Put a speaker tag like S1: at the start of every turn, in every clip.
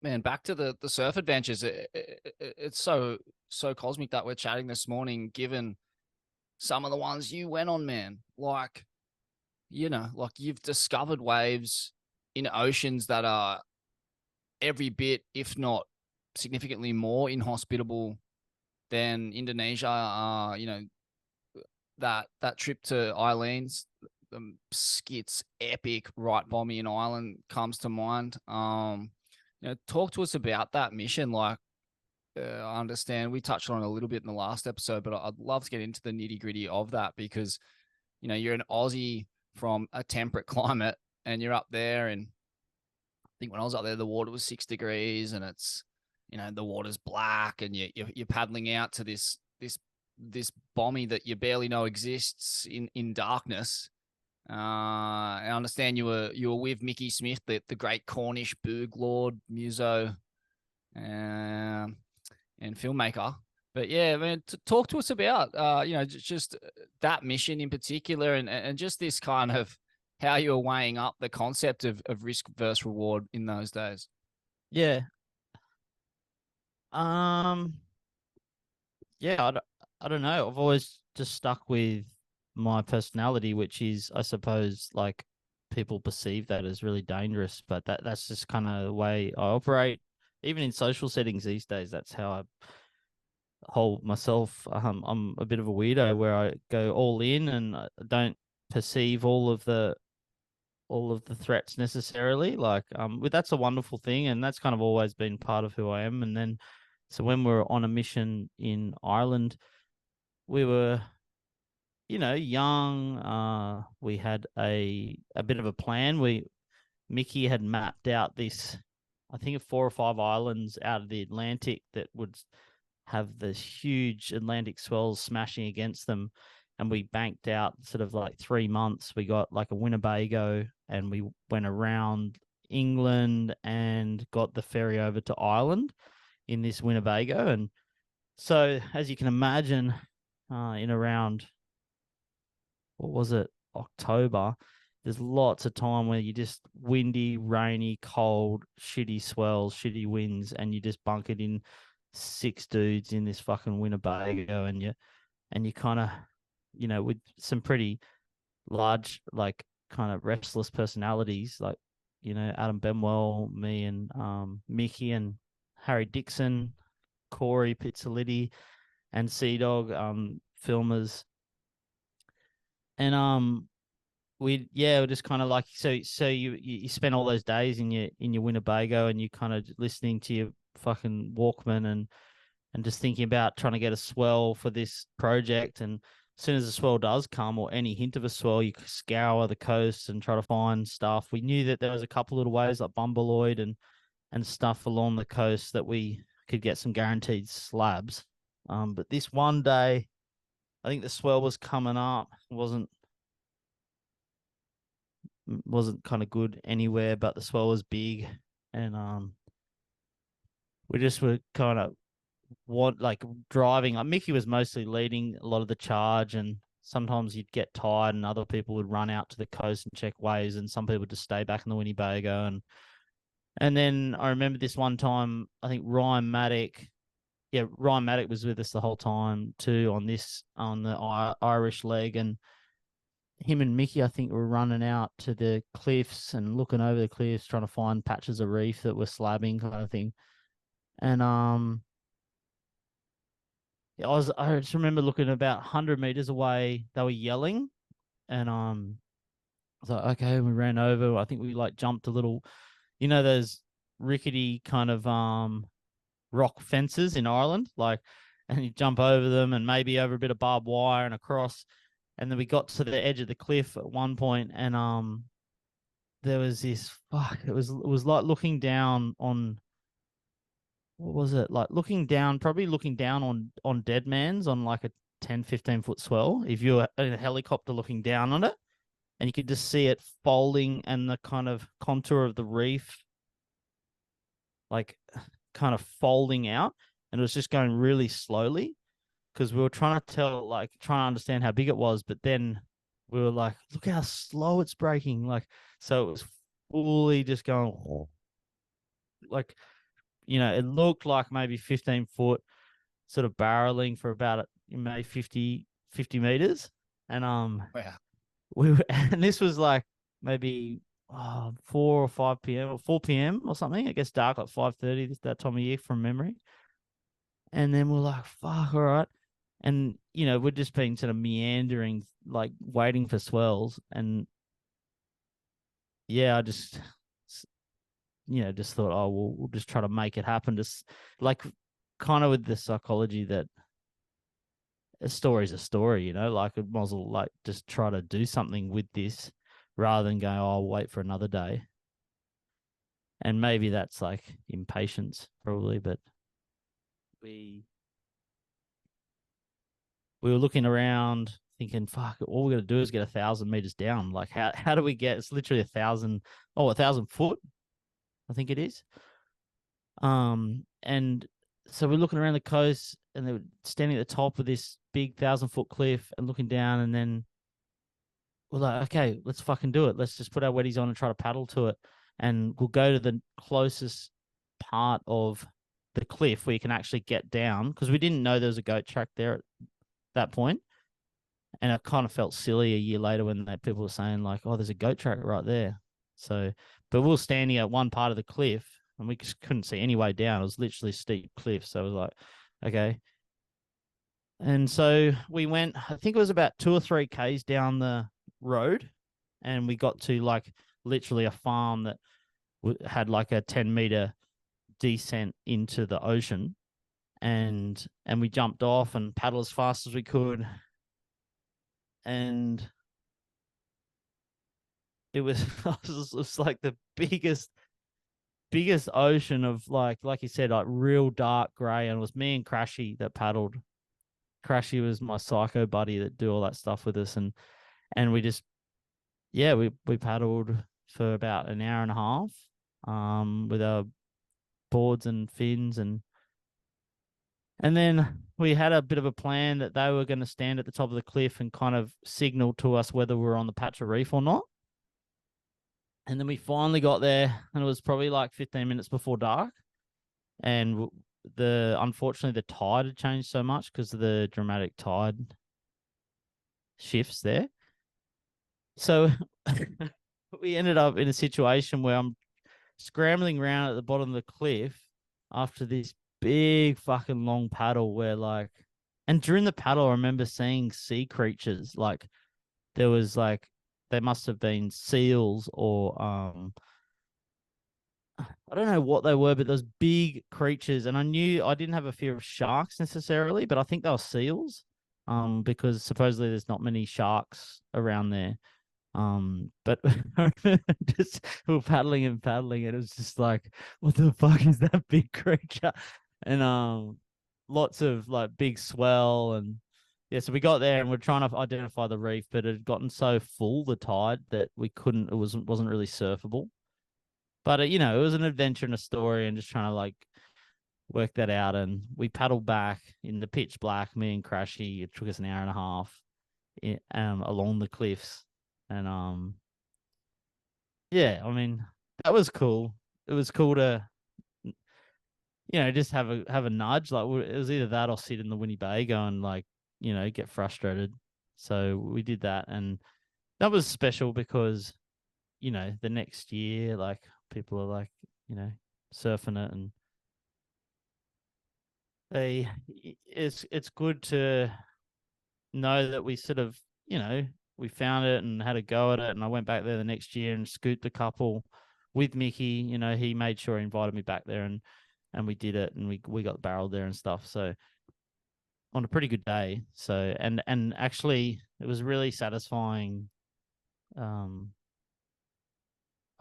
S1: Man, back to the surf adventures. It's so cosmic that we're chatting this morning, given some of the ones you went on, man. Like, like you've discovered waves in oceans that are every bit, if not significantly more inhospitable than Indonesia. That trip to Aileens, the skits epic right by me in Ireland comes to mind. Talk to us about that mission. Like, I understand we touched on it a little bit in the last episode, but I'd love to get into the nitty gritty of that because you're an Aussie from a temperate climate and you're up there. And I think when I was up there, the water was 6 degrees and it's, the water's black and you're paddling out to this bommy that you barely know exists in darkness. I understand you were with Mickey Smith, the great Cornish boog lord, muso, and filmmaker. But yeah, man, talk to us about just that mission in particular, and just this kind of how you were weighing up the concept of risk versus reward in those days.
S2: Yeah. Um. Yeah. I don't know. I've always just stuck with my personality, which is, I suppose, like people perceive that as really dangerous, but that's just kind of the way I operate. Even in social settings these days, that's how I hold myself. I'm a bit of a weirdo where I go all in and I don't perceive all of the threats necessarily. Like, but that's a wonderful thing, and that's kind of always been part of who I am. And then, so when we were on a mission in Ireland, we were, young. We had a bit of a plan. Mickey had mapped out this, I think, 4 or 5 islands out of the Atlantic that would have this huge Atlantic swells smashing against them. And we banked out sort of like 3 months. We got like a Winnebago and we went around England and got the ferry over to Ireland in this Winnebago. And so, as you can imagine, in around, what was it, October, there's lots of time where you just windy, rainy, cold, shitty swells, shitty winds, and you just bunkered in 6 dudes in this fucking Winnebago, and you kind of, with some pretty large, like kind of restless personalities, like Adam Benwell, me, and Mickey and Harry Dixon, Corey Pizzoliti, and Sea Dog, filmers, and we're just kind of like, so you spend all those days in your Winnebago and you kind of listening to your fucking Walkman and just thinking about trying to get a swell for this project. And as soon as a swell does come or any hint of a swell, you scour the coast and try to find stuff. We knew that there was a couple little ways like Bumbleoid and stuff along the coast that we could get some guaranteed slabs. But this one day, I think the swell was coming up. Wasn't kind of good anywhere, but the swell was big, and we just were kind of like driving. Like Mickey was mostly leading a lot of the charge, and sometimes you'd get tired, and other people would run out to the coast and check waves, and some people would just stay back in the Winnebago. And then I remember this one time, I think Ryan Maddock. Yeah, Ryan Maddock was with us the whole time too on the Irish leg, and him and Mickey, I think, were running out to the cliffs and looking over the cliffs, trying to find patches of reef that were slabbing, kind of thing. And I just remember looking about 100 meters away. They were yelling, and I was like, okay. We ran over. I think we like jumped a little, those rickety kind of rock fences in Ireland, like, and you jump over them and maybe over a bit of barbed wire and across. And then we got to the edge of the cliff at one point, and there was this it was like looking down on, what was it, like probably looking down on dead man's on like a 10-15 foot swell if you're in a helicopter looking down on it, and you could just see it folding and the kind of contour of the reef like kind of folding out, and it was just going really slowly because we were trying to understand how big it was, but then we were like, look how slow it's breaking. Like, so it was fully just going like it looked like maybe 15 foot sort of barreling for about maybe 50 meters. And
S1: Wow.
S2: and this was like maybe 4 or 5 p.m. or 4 p.m. or something. It gets dark like 5:30 that time of year from memory. And then we're like, fuck, all right. And, we're just being sort of meandering, like waiting for swells. And yeah, I just, just thought, oh, we'll just try to make it happen. Just like kind of with the psychology that a story's a story, like it might as well like just try to do something with this rather than go, oh, I'll wait for another day. And maybe that's like impatience, probably, but we were looking around thinking, fuck, all we got to do is get 1,000 meters down. Like, how do we get? It's literally 1,000 foot, I think it is. And so we're looking around the coast, and they were standing at the top of this big 1,000-foot cliff and looking down, and then we're like, okay, let's fucking do it. Let's just put our wetties on and try to paddle to it, and we'll go to the closest part of the cliff where you can actually get down, because we didn't know there was a goat track there at that point. And it kind of felt silly a year later when people were saying like, oh, there's a goat track right there. So, but we were standing at one part of the cliff and we just couldn't see any way down. It was literally steep cliff. So it was like, okay. And so we went, I think it was about 2 or 3 Ks down the road, and we got to like literally a farm that had like a 10-meter descent into the ocean. And we jumped off and paddled as fast as we could. And it was, it was like the biggest ocean of like you said, like real dark gray. And it was me and Crashy that paddled. Crashy was my psycho buddy that do all that stuff with us. And we just, yeah, we paddled for about an hour and a half with our boards and fins. And then we had a bit of a plan that they were going to stand at the top of the cliff and kind of signal to us whether we were on the patch of reef or not. And then we finally got there, and it was probably like 15 minutes before dark. And unfortunately, the tide had changed so much because of the dramatic tide shifts there. So we ended up in a situation where I'm scrambling around at the bottom of the cliff after this big fucking long paddle where like, and during the paddle, I remember seeing sea creatures. Like there was like, they must have been seals or I don't know what they were, but those big creatures. And I knew I didn't have a fear of sharks necessarily, but I think they were seals, because supposedly there's not many sharks around there. But I remember just we were paddling and paddling, and it was just like, what the fuck is that big creature? And lots of like big swell. And yeah, so we got there and we're trying to identify the reef, but it had gotten so full, the tide, that we couldn't, it wasn't really surfable. But it was an adventure and a story, and just trying to like work that out. And we paddled back in the pitch black, me and Crashy. It took us an hour and a half along the cliffs. And yeah, I mean, that was cool. It was cool to just have a nudge. Like it was either that or sit in the Winnebago and like get frustrated. So we did that, and that was special because the next year, like people are like surfing it, and it's good to know that we sort of we found it and had a go at it. And I went back there the next year and scooped a couple with Mickey. He made sure he invited me back there, and we did it, and we got barreled there and stuff. So on a pretty good day. So and actually it was really satisfying.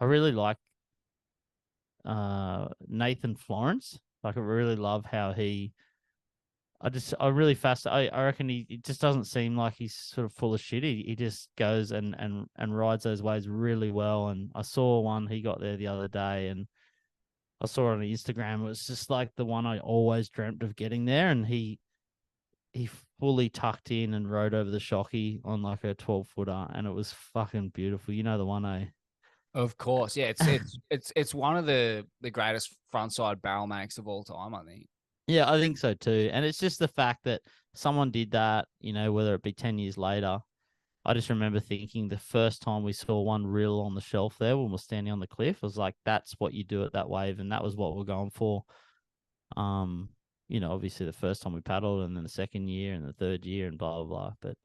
S2: I really like Nathan Florence. Like I really love how I really I reckon he just doesn't seem like he's sort of full of shit. He just goes and rides those waves really well. And I saw one, he got there the other day, and I saw it on Instagram. It was just like the one I always dreamt of getting there. And he fully tucked in and rode over the shocky on like a 12-footer, and it was fucking beautiful. The one, eh?
S1: Of course, yeah. It's one of the greatest frontside barrel makes of all time, I think.
S2: Yeah, I think so too. And it's just the fact that someone did that, you know, whether it be 10 years later. I just remember thinking the first time we saw one reel on the shelf there when we're standing on the cliff, I was like, that's what you do at that wave. And that was what we're going for. Um, you know, obviously the first time we paddled and then the second year and the third year and blah, blah, blah. But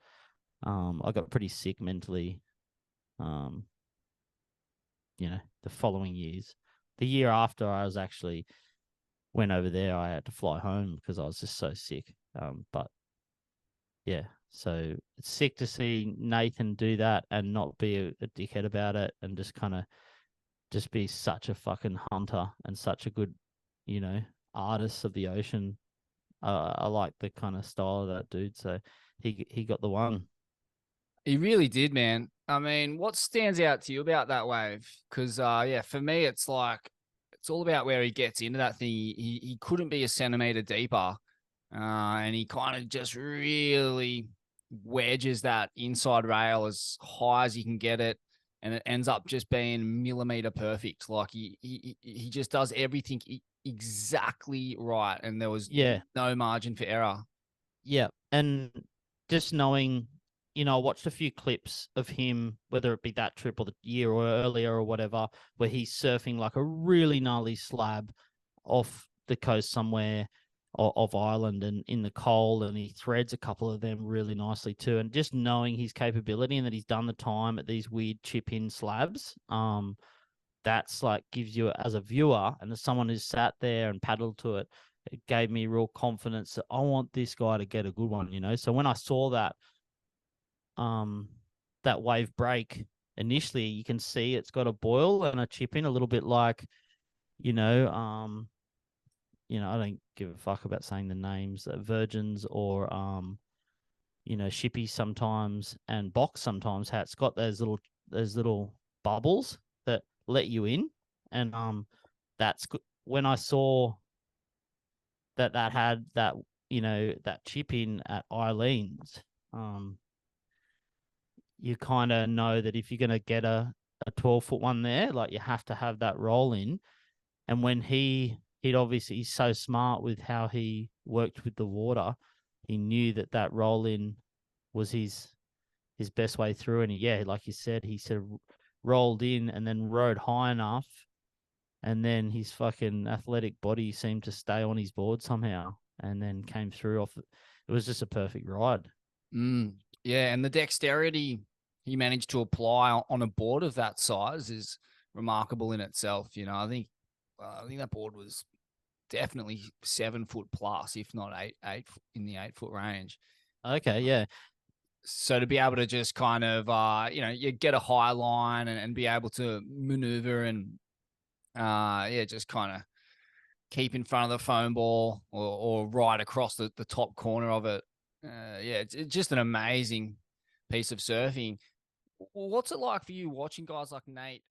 S2: I got pretty sick mentally, um, you know, the following years. The year after I was actually went over there, I had to fly home because I was just so sick. But yeah, so it's sick to see Nathan do that and not be a dickhead about it and just kind of just be such a fucking hunter and such a good, you know, artist of the ocean. I like the kind of style of that dude. So he got the one.
S1: He really did, man. I mean, what stands out to you about that wave? Because yeah, for me, it's like it's all about where he gets into that thing. He couldn't be a centimeter deeper, and he kind of just really wedges that inside rail as high as he can get it, and it ends up just being millimeter perfect. Like he just does everything exactly right, and there was
S2: Yeah,
S1: no margin for error.
S2: yeah, and just knowing, you know, I watched a few clips of him, whether it be that trip or the year or earlier or whatever, where he's surfing like a really gnarly slab off the coast somewhere of Ireland and in the cold, and he threads a couple of them really nicely too. And just knowing his capability and that he's done the time at these weird chip in slabs, that's like gives you as a viewer and as someone who's sat there and paddled to it, it gave me real confidence that I want this guy to get a good one, you know. So when I saw um that wave break initially, you can see it's got a boil and a chip in a little bit like, you know, I don't give a fuck about saying the names, Virgins or you know, Shippy sometimes and Box sometimes. How it's got those little bubbles that let you in, and that's good. When I saw that had that, you know, that chip in at Aileens, um, you kind of know that if you're gonna get a 12-foot one there, like you have to have that roll in. And when he'd obviously, he's so smart with how he worked with the water, he knew that that roll in was his best way through. And yeah, like you said, he sort of rolled in and then rode high enough, and then his fucking athletic body seemed to stay on his board somehow, and then came through off. It was just a perfect ride.
S1: Yeah, and the dexterity he managed to apply on a board of that size is remarkable in itself. You know, I think that board was definitely 7 foot plus, if not eight in the 8 foot range.
S2: Okay, yeah,
S1: So to be able to just kind of, you get a high line and be able to maneuver and, yeah, just kind of keep in front of the foam ball or right across the top corner of it. Yeah, it's just an amazing piece of surfing. What's it like for you watching guys like Nate